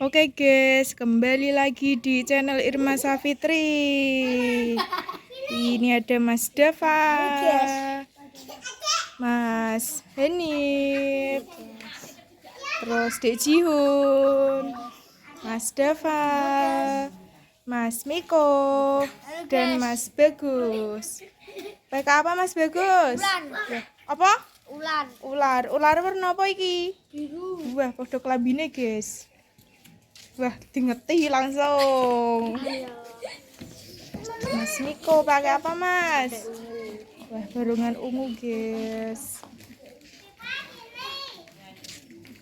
Oke guys, kembali lagi di channel Irma Safitri. Ini ada Mas Dava, Mas Henif, terus Dek Jihun, Mas Dava, Mas Miko, dan Mas Bagus. PK apa Mas Bagus? Ular. Apa? Ular. Ular warna apa iki? Biru. Wah, padha kelambine, guys. Wah, dingeti langsung. Mas Miko pakai apa, Mas? Wah, barungan ungu, guys.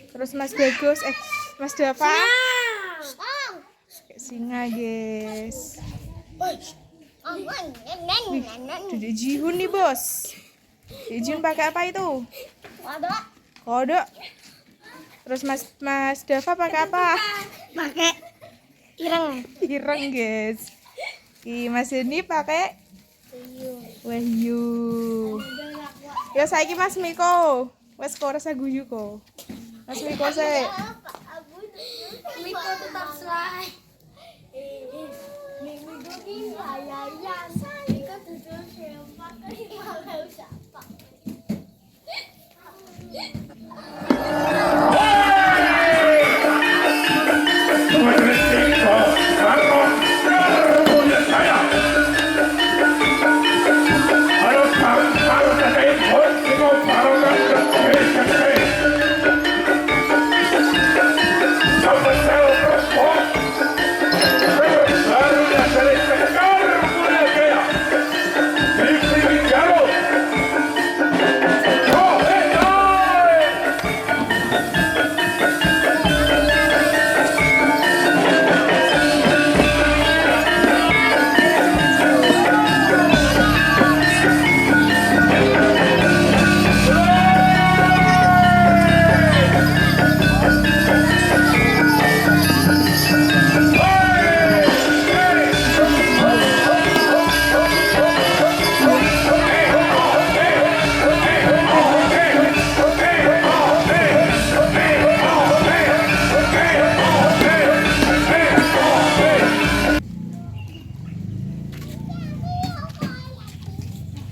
Terus Mas Bagus, Mas Dava? Kayak singa, guys. Wih, Dek Jihun nih, Bos. Dek Jihun pakai apa itu? Kodok. Terus Mas Dava pakai apa? Pakai ireng. Ireng, guys. Mas ini pakai Wahyu. Ya saiki Mas Miko. Wes kok rasa guyu kok. Mas Miko sih. Miko tetap selai. Miko ki layayan. Miko duduk sempak ki malah siapa.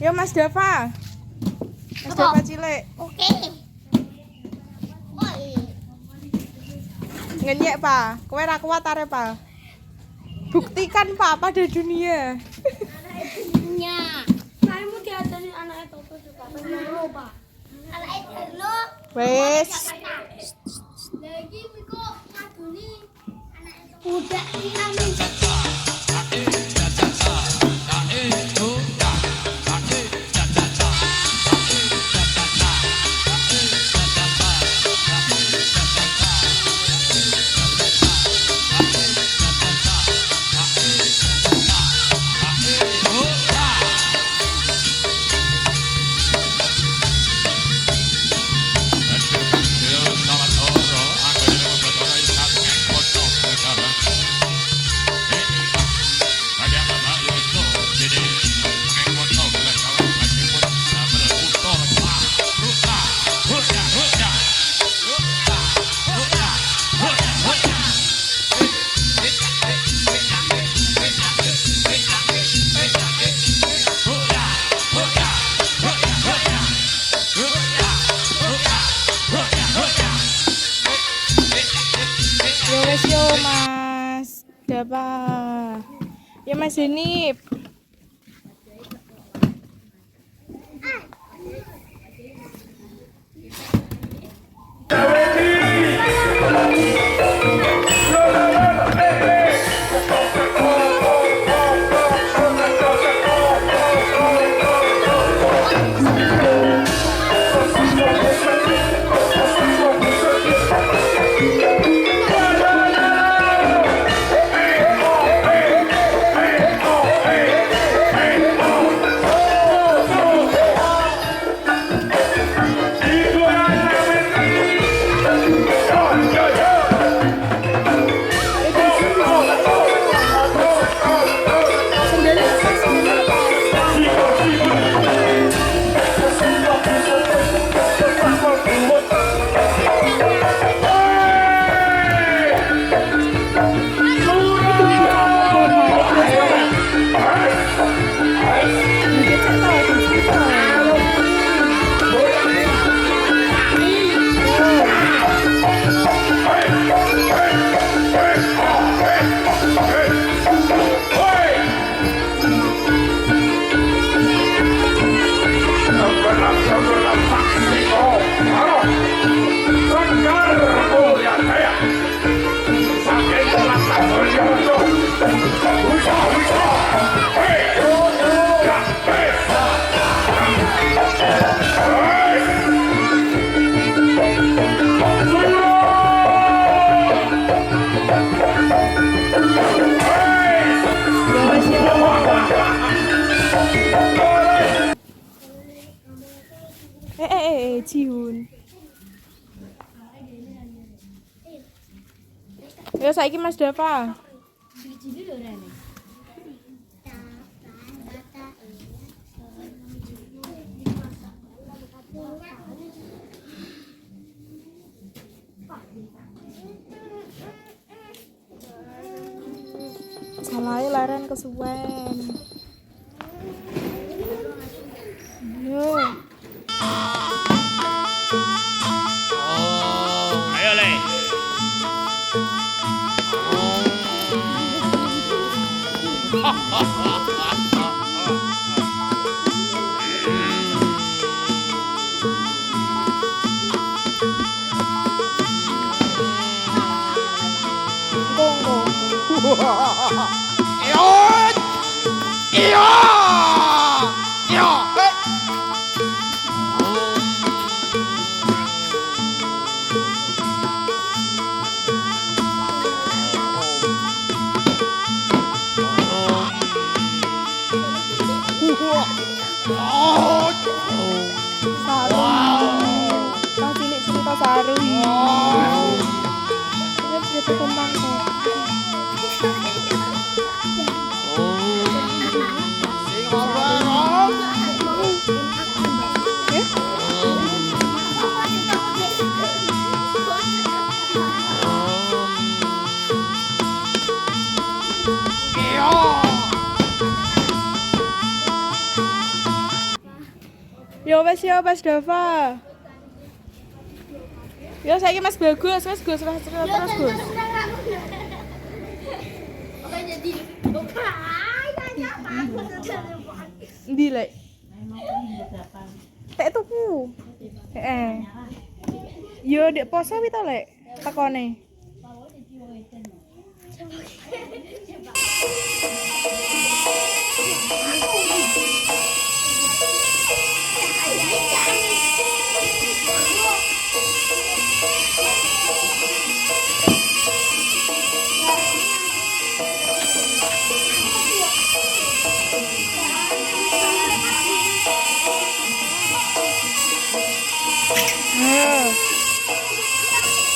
Yo Mas Dava. Mas Dava cilik. Oke. Ngenyek, Pak. Kowe ra kuat are, Pak. Buktikan, Pak, pada dunia. Nya. Kayakmu diajarin anak itu juga pengen Pak. Anak itu Wes. Lagi Miko ngaduni anak itu. Udah amin. Yo wes yo Mas Dava. Ya Mas Henif. Ya saiki Mas Dava. Salahnya laren kesuwen. Yo. Ayo Le. Iyo! Iyo! Iyo! Mas cilik cerita saru. Ini cerita tentang kok. Yo wes yo Mas Dava. Yo saiki Mas Bagus, terus Gus. Endi lek? Tek tuku. Heeh. Yo ndek pose wi to lek tekone.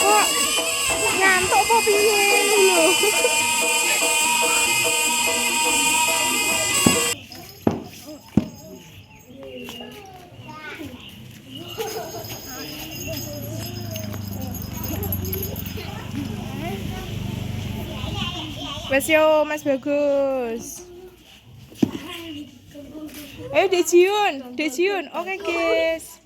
Kok ngantuk apa piye lho? Wes yo Mas Bagus. Dek Jiun. Oke guys.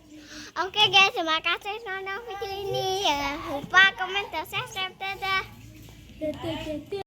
Oke guys, terima kasih sudah nonton video ini. Jangan lupa komen dan subscribe. Dadah.